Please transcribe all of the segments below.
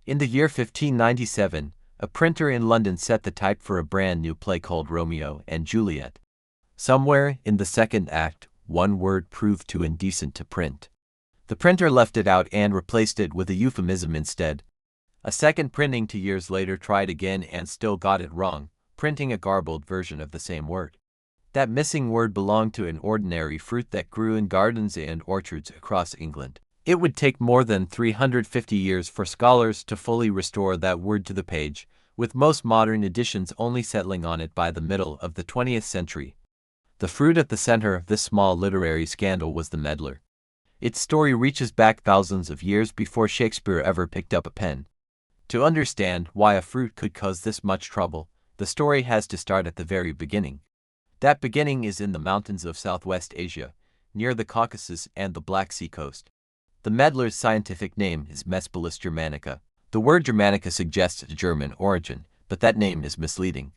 In the year 1597, a printer in London set the type for a brand new play called Romeo and Juliet. Somewhere in the second act, one word proved too indecent to print. The printer left it out and replaced it with a euphemism instead. A second printing 2 years later tried again and still got it wrong, printing a garbled version of the same word. That missing word belonged to an ordinary fruit that grew in gardens and orchards across England. It would take more than 350 years for scholars to fully restore that word to the page, with most modern editions only settling on it by the middle of the 20th century. The fruit at the center of this small literary scandal was the medlar. Its story reaches back thousands of years before Shakespeare ever picked up a pen. To understand why a fruit could cause this much trouble, the story has to start at the very beginning. That beginning is in the mountains of Southwest Asia, near the Caucasus and the Black Sea coast. The medlar's scientific name is Mespelis germanica. The word Germanica suggests a German origin, but that name is misleading.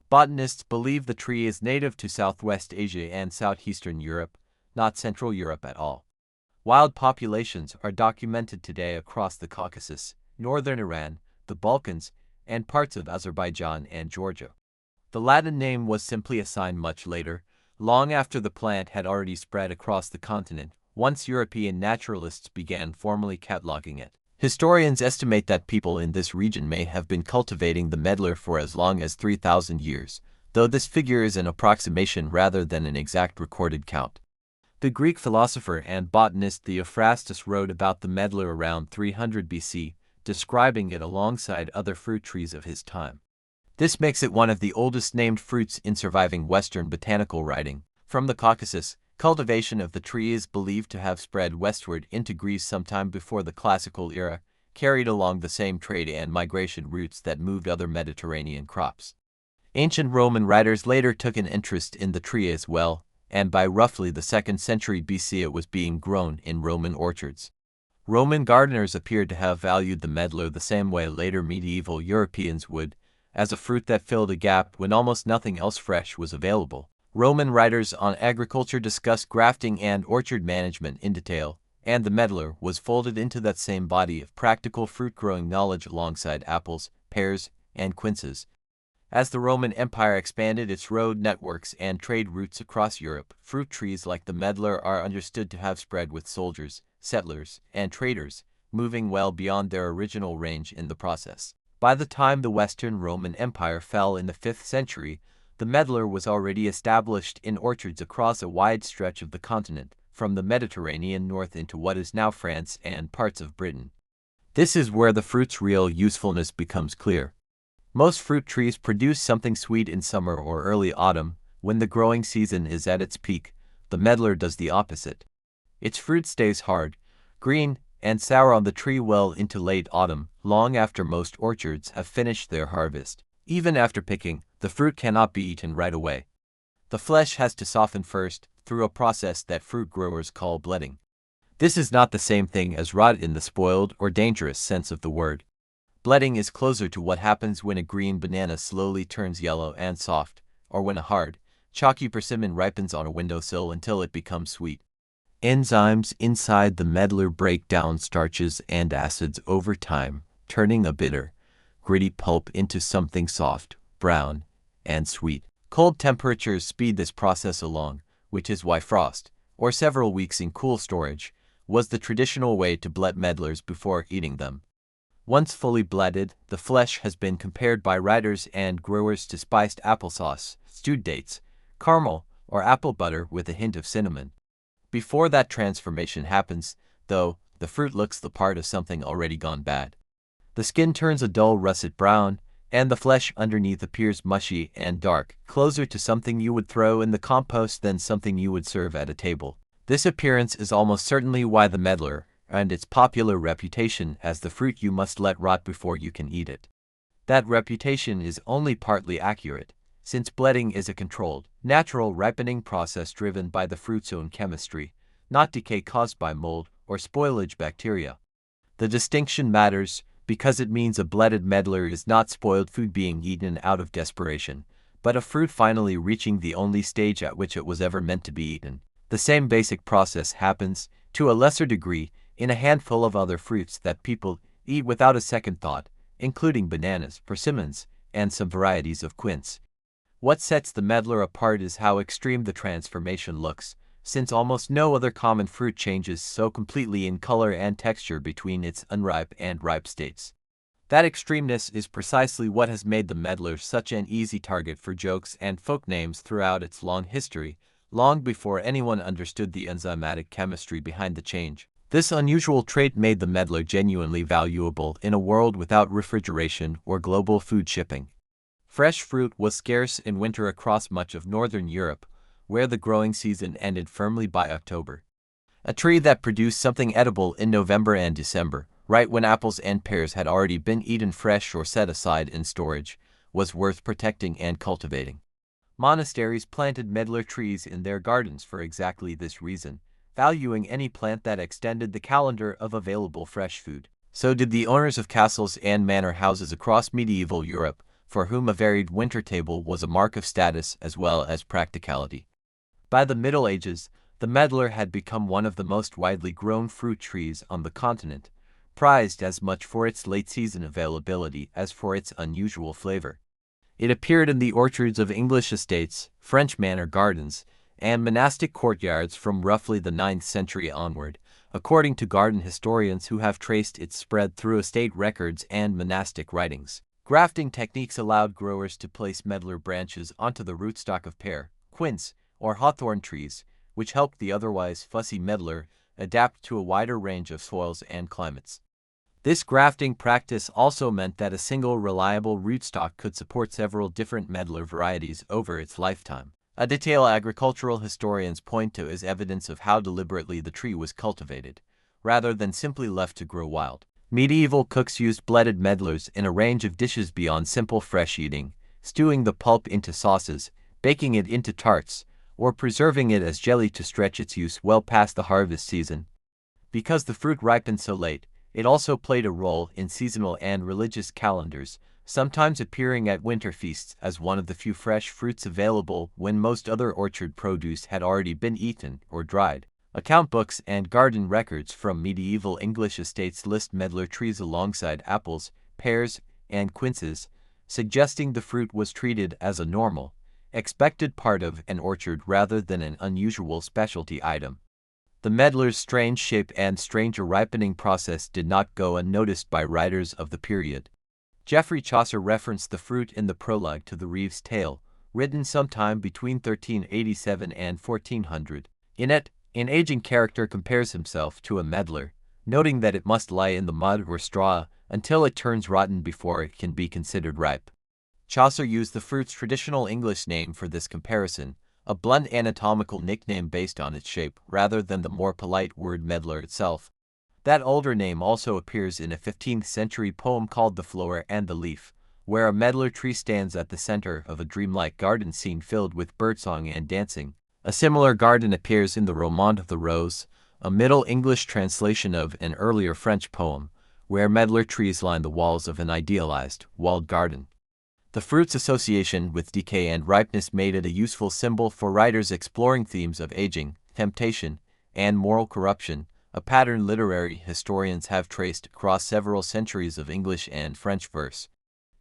Botanists believe the tree is native to Southwest Asia and Southeastern Europe, not Central Europe at all. Wild populations are documented today across the Caucasus, northern Iran, the Balkans, and parts of Azerbaijan and Georgia. The Latin name was simply assigned much later, long after the plant had already spread across the continent, once European naturalists began formally cataloging it. Historians estimate that people in this region may have been cultivating the medlar for as long as 3,000 years, though this figure is an approximation rather than an exact recorded count. The Greek philosopher and botanist Theophrastus wrote about the medlar around 300 BC, describing it alongside other fruit trees of his time. This makes it one of the oldest named fruits in surviving Western botanical writing. From the Caucasus, cultivation of the tree is believed to have spread westward into Greece sometime before the Classical era, carried along the same trade and migration routes that moved other Mediterranean crops. Ancient Roman writers later took an interest in the tree as well, and by roughly the 2nd century BC it was being grown in Roman orchards. Roman gardeners appeared to have valued the medlar the same way later medieval Europeans would, as a fruit that filled a gap when almost nothing else fresh was available. Roman writers on agriculture discussed grafting and orchard management in detail, and the medlar was folded into that same body of practical fruit-growing knowledge alongside apples, pears, and quinces. As the Roman Empire expanded its road networks and trade routes across Europe, fruit trees like the medlar are understood to have spread with soldiers, settlers, and traders, moving well beyond their original range in the process. By the time the Western Roman Empire fell in the 5th century, the medlar was already established in orchards across a wide stretch of the continent, from the Mediterranean north into what is now France and parts of Britain. This is where the fruit's real usefulness becomes clear. Most fruit trees produce something sweet in summer or early autumn, when the growing season is at its peak. The medlar does the opposite. Its fruit stays hard, green, and sour on the tree well into late autumn, long after most orchards have finished their harvest. Even after picking, the fruit cannot be eaten right away. The flesh has to soften first, through a process that fruit growers call bletting. This is not the same thing as rot in the spoiled or dangerous sense of the word. Bletting is closer to what happens when a green banana slowly turns yellow and soft, or when a hard, chalky persimmon ripens on a windowsill until it becomes sweet. Enzymes inside the medlar break down starches and acids over time, turning a bitter, gritty pulp into something soft, brown, and sweet. Cold temperatures speed this process along, which is why frost, or several weeks in cool storage, was the traditional way to blet medlars before eating them. Once fully bletted, the flesh has been compared by writers and growers to spiced applesauce, stewed dates, caramel, or apple butter with a hint of cinnamon. Before that transformation happens, though, the fruit looks the part of something already gone bad. The skin turns a dull russet brown, and the flesh underneath appears mushy and dark, closer to something you would throw in the compost than something you would serve at a table. This appearance is almost certainly why the medlar earned its popular reputation as the fruit you must let rot before you can eat it. That reputation is only partly accurate, since bletting is a controlled, natural ripening process driven by the fruit's own chemistry, not decay caused by mold or spoilage bacteria. The distinction matters because it means a bletted medlar is not spoiled food being eaten out of desperation, but a fruit finally reaching the only stage at which it was ever meant to be eaten. The same basic process happens, to a lesser degree, in a handful of other fruits that people eat without a second thought, including bananas, persimmons, and some varieties of quince. What sets the medlar apart is how extreme the transformation looks, since almost no other common fruit changes so completely in color and texture between its unripe and ripe states. That extremeness is precisely what has made the medlar such an easy target for jokes and folk names throughout its long history, long before anyone understood the enzymatic chemistry behind the change. This unusual trait made the medlar genuinely valuable in a world without refrigeration or global food shipping. Fresh fruit was scarce in winter across much of northern Europe, where the growing season ended firmly by October. A tree that produced something edible in November and December, right when apples and pears had already been eaten fresh or set aside in storage, was worth protecting and cultivating. Monasteries planted medlar trees in their gardens for exactly this reason, valuing any plant that extended the calendar of available fresh food. So did the owners of castles and manor houses across medieval Europe, for whom a varied winter table was a mark of status as well as practicality. By the Middle Ages, the medlar had become one of the most widely grown fruit trees on the continent, prized as much for its late-season availability as for its unusual flavor. It appeared in the orchards of English estates, French manor gardens, and monastic courtyards from roughly the 9th century onward, according to garden historians who have traced its spread through estate records and monastic writings. Grafting techniques allowed growers to place medlar branches onto the rootstock of pear, quince, or hawthorn trees, which helped the otherwise fussy medlar adapt to a wider range of soils and climates. This grafting practice also meant that a single reliable rootstock could support several different medlar varieties over its lifetime, a detail agricultural historians point to as evidence of how deliberately the tree was cultivated, rather than simply left to grow wild. Medieval cooks used bletted medlars in a range of dishes beyond simple fresh eating, stewing the pulp into sauces, baking it into tarts, or preserving it as jelly to stretch its use well past the harvest season. Because the fruit ripened so late, it also played a role in seasonal and religious calendars, sometimes appearing at winter feasts as one of the few fresh fruits available when most other orchard produce had already been eaten or dried. Account books and garden records from medieval English estates list medlar trees alongside apples, pears, and quinces, suggesting the fruit was treated as a normal, expected part of an orchard rather than an unusual specialty item. The medlar's strange shape and stranger ripening process did not go unnoticed by writers of the period. Geoffrey Chaucer referenced the fruit in the prologue to the Reeve's Tale, written sometime between 1387 and 1400. In it, an aging character compares himself to a medlar, noting that it must lie in the mud or straw until it turns rotten before it can be considered ripe. Chaucer used the fruit's traditional English name for this comparison, a blunt anatomical nickname based on its shape rather than the more polite word medlar itself. That older name also appears in a 15th-century poem called The Flower and the Leaf, where a medlar tree stands at the center of a dreamlike garden scene filled with birdsong and dancing. A similar garden appears in the Roman of the Rose, a Middle English translation of an earlier French poem, where medlar trees line the walls of an idealized, walled garden. The fruit's association with decay and ripeness made it a useful symbol for writers exploring themes of aging, temptation, and moral corruption, a pattern literary historians have traced across several centuries of English and French verse.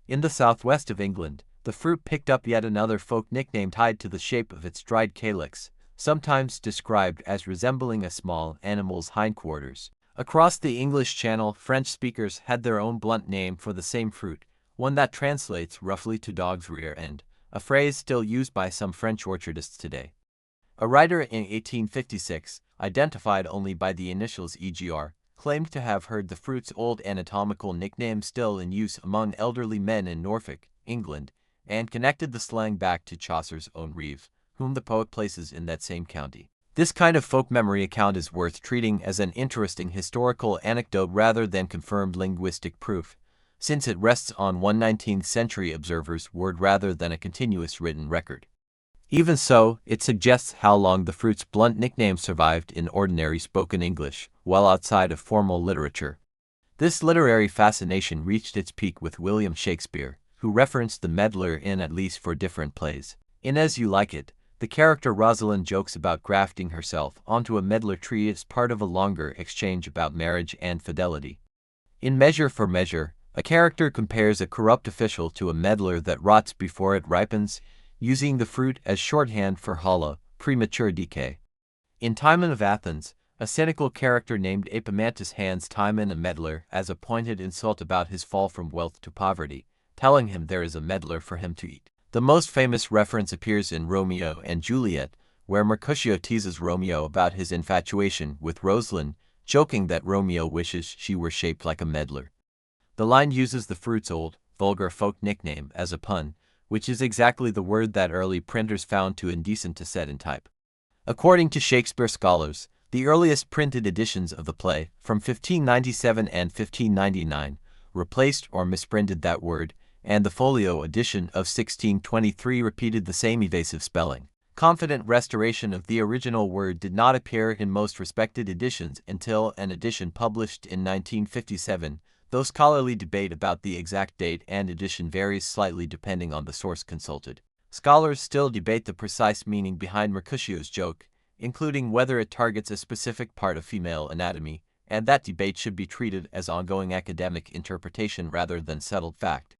In the southwest of England, the fruit picked up yet another folk nickname tied to the shape of its dried calyx, sometimes described as resembling a small animal's hindquarters. Across the English Channel, French speakers had their own blunt name for the same fruit, one that translates roughly to dog's rear end, a phrase still used by some French orchardists today. A writer in 1856, identified only by the initials EGR, claimed to have heard the fruit's old anatomical nickname still in use among elderly men in Norfolk, England, and connected the slang back to Chaucer's own Reeve, whom the poet places in that same county. This kind of folk memory account is worth treating as an interesting historical anecdote rather than confirmed linguistic proof, since it rests on one 19th-century observer's word rather than a continuous written record. Even so, it suggests how long the fruit's blunt nickname survived in ordinary spoken English, while outside of formal literature. This literary fascination reached its peak with William Shakespeare, who referenced the medlar in at least 4 different plays. In As You Like It, the character Rosalind jokes about grafting herself onto a medlar tree as part of a longer exchange about marriage and fidelity. In Measure for Measure, a character compares a corrupt official to a medlar that rots before it ripens, using the fruit as shorthand for hollow, premature decay. In Timon of Athens, a cynical character named Epimantus hands Timon a medlar as a pointed insult about his fall from wealth to poverty, telling him there is a medlar for him to eat. The most famous reference appears in Romeo and Juliet, where Mercutio teases Romeo about his infatuation with Rosalind, joking that Romeo wishes she were shaped like a medlar. The line uses the fruit's old, vulgar folk nickname as a pun, which is exactly the word that early printers found too indecent to set in type. According to Shakespeare scholars, the earliest printed editions of the play, from 1597 and 1599, replaced or misprinted that word, and the folio edition of 1623 repeated the same evasive spelling. Confident restoration of the original word did not appear in most respected editions until an edition published in 1957, though scholarly debate about the exact date and edition varies slightly depending on the source consulted. Scholars still debate the precise meaning behind Mercutio's joke, including whether it targets a specific part of female anatomy, and that debate should be treated as ongoing academic interpretation rather than settled fact.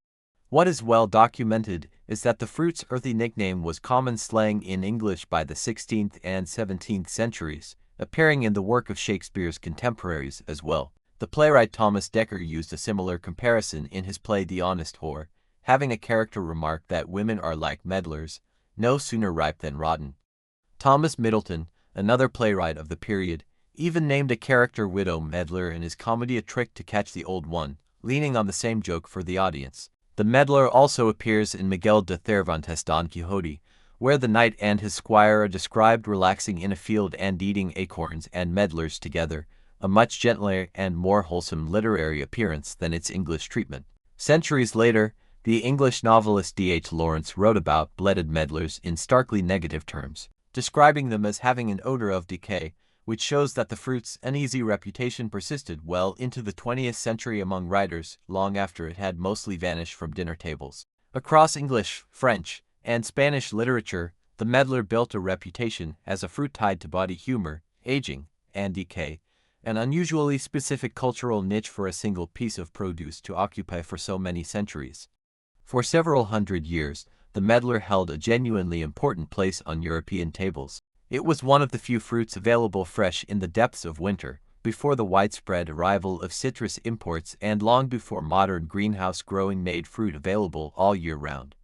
What is well documented is that the fruit's earthy nickname was common slang in English by the 16th and 17th centuries, appearing in the work of Shakespeare's contemporaries as well. The playwright Thomas Dekker used a similar comparison in his play The Honest Whore, having a character remark that women are like medlars, no sooner ripe than rotten. Thomas Middleton, another playwright of the period, even named a character widow medlar in his comedy A Trick to Catch the Old One, leaning on the same joke for the audience. The medlar also appears in Miguel de Cervantes' Don Quixote, where the knight and his squire are described relaxing in a field and eating acorns and medlars together, a much gentler and more wholesome literary appearance than its English treatment. Centuries later, the English novelist D.H. Lawrence wrote about Bletted medlars in starkly negative terms, describing them as having an odor of decay, which shows that the fruit's uneasy reputation persisted well into the 20th century among writers, long after it had mostly vanished from dinner tables. Across English, French, and Spanish literature, the medlar built a reputation as a fruit tied to body humor, aging, and decay, an unusually specific cultural niche for a single piece of produce to occupy for so many centuries. For several hundred years, the medlar held a genuinely important place on European tables. It was one of the few fruits available fresh in the depths of winter, before the widespread arrival of citrus imports and long before modern greenhouse-growing made fruit available all year round.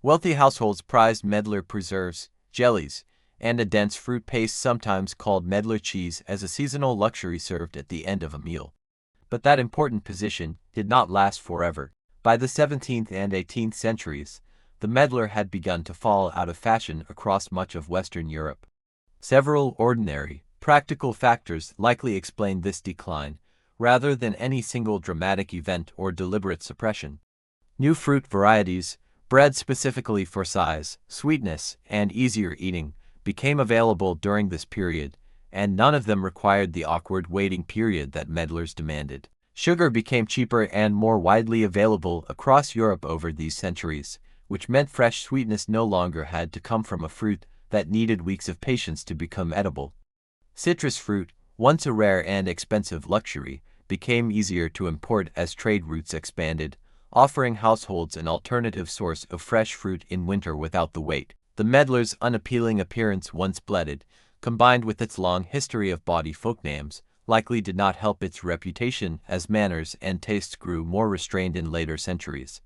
Wealthy households prized medlar preserves, jellies, and a dense fruit paste sometimes called medlar cheese as a seasonal luxury served at the end of a meal. But that important position did not last forever. By the 17th and 18th centuries, the medlar had begun to fall out of fashion across much of Western Europe. Several ordinary, practical factors likely explained this decline, rather than any single dramatic event or deliberate suppression. New fruit varieties, bred specifically for size, sweetness, and easier eating, became available during this period, and none of them required the awkward waiting period that medlars demanded. Sugar became cheaper and more widely available across Europe over these centuries, which meant fresh sweetness no longer had to come from a fruit that needed weeks of patience to become edible. Citrus fruit, once a rare and expensive luxury, became easier to import as trade routes expanded, offering households an alternative source of fresh fruit in winter without the wait. The medlar's unappealing appearance once Bletted, combined with its long history of bawdy folk names, likely did not help its reputation as manners and tastes grew more restrained in later centuries.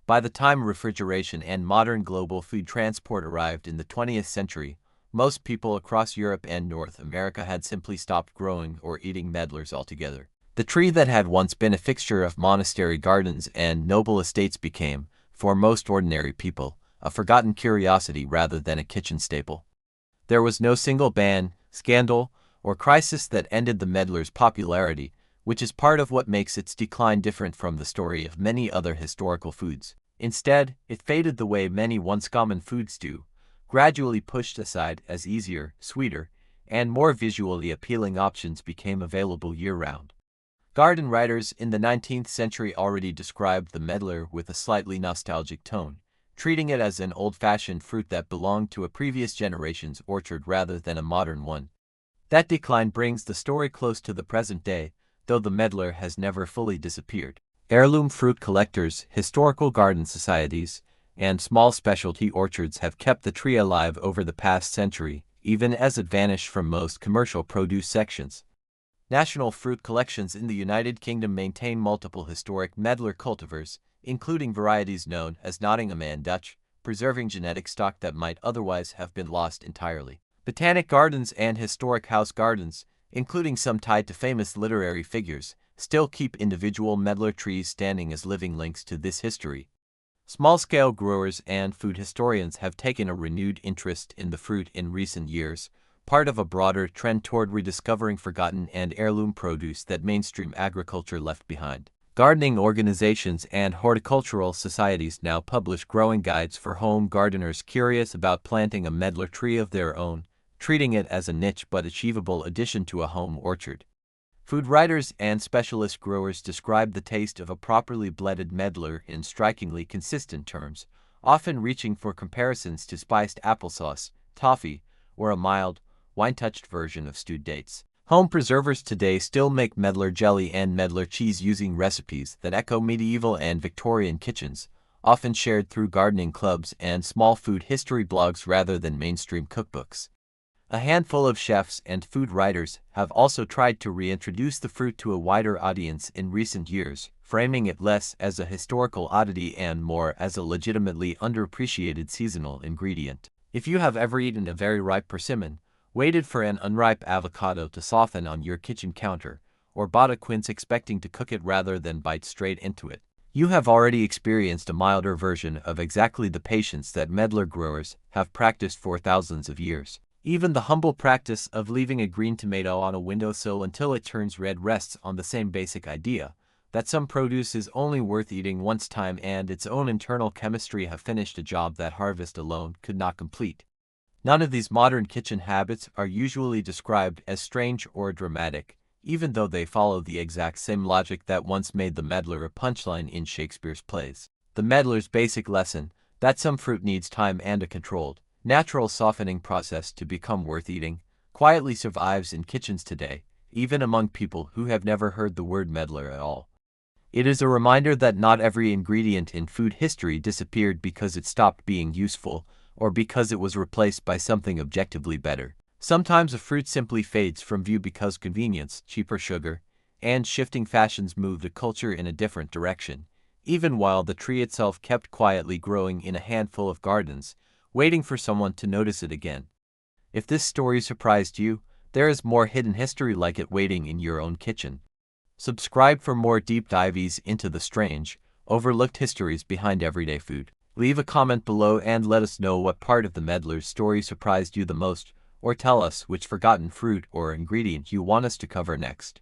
By the time refrigeration and modern global food transport arrived in the 20th century, most people across Europe and North America had simply stopped growing or eating medlars altogether. The tree that had once been a fixture of monastery gardens and noble estates became, for most ordinary people, a forgotten curiosity rather than a kitchen staple. There was no single ban, scandal, or crisis that ended the medlar's popularity, which is part of what makes its decline different from the story of many other historical foods. Instead, it faded the way many once common foods do, gradually pushed aside as easier, sweeter, and more visually appealing options became available year-round. Garden writers in the 19th century already described the medlar with a slightly nostalgic tone, treating it as an old-fashioned fruit that belonged to a previous generation's orchard rather than a modern one. That decline brings the story close to the present day. though the medlar has never fully disappeared. Heirloom fruit collectors, historical garden societies, and small specialty orchards have kept the tree alive over the past century, even as it vanished from most commercial produce sections. National fruit collections in the United Kingdom maintain multiple historic medlar cultivars, including varieties known as Nottingham and Dutch, preserving genetic stock that might otherwise have been lost entirely. Botanic gardens and historic house gardens, including some tied to famous literary figures, still keep individual medlar trees standing as living links to this history. Small-scale growers and food historians have taken a renewed interest in the fruit in recent years, part of a broader trend toward rediscovering forgotten and heirloom produce that mainstream agriculture left behind. Gardening organizations and horticultural societies now publish growing guides for home gardeners curious about planting a medlar tree of their own, treating it as a niche but achievable addition to a home orchard. Food writers and specialist growers describe the taste of a properly bletted medlar in strikingly consistent terms, often reaching for comparisons to spiced applesauce, toffee, or a mild, wine-touched version of stewed dates. Home preservers today still make medlar jelly and medlar cheese using recipes that echo medieval and Victorian kitchens, often shared through gardening clubs and small food history blogs rather than mainstream cookbooks. A handful of chefs and food writers have also tried to reintroduce the fruit to a wider audience in recent years, framing it less as a historical oddity and more as a legitimately underappreciated seasonal ingredient. If you have ever eaten a very ripe persimmon, waited for an unripe avocado to soften on your kitchen counter, or bought a quince expecting to cook it rather than bite straight into it, you have already experienced a milder version of exactly the patience that medlar growers have practiced for thousands of years. Even the humble practice of leaving a green tomato on a windowsill until it turns red rests on the same basic idea, that some produce is only worth eating once time and its own internal chemistry have finished a job that harvest alone could not complete. None of these modern kitchen habits are usually described as strange or dramatic, even though they follow the exact same logic that once made the medlar a punchline in Shakespeare's plays. The medlar's basic lesson, that some fruit needs time and a controlled, natural softening process to become worth eating, quietly survives in kitchens today, even among people who have never heard the word medlar at all. It is a reminder that not every ingredient in food history disappeared because it stopped being useful, or because it was replaced by something objectively better. Sometimes a fruit simply fades from view because convenience, cheaper sugar, and shifting fashions moved a culture in a different direction, even while the tree itself kept quietly growing in a handful of gardens, waiting for someone to notice it again. If this story surprised you, there is more hidden history like it waiting in your own kitchen. Subscribe for more deep dives into the strange, overlooked histories behind everyday food. Leave a comment below and let us know what part of the medlar's story surprised you the most, or tell us which forgotten fruit or ingredient you want us to cover next.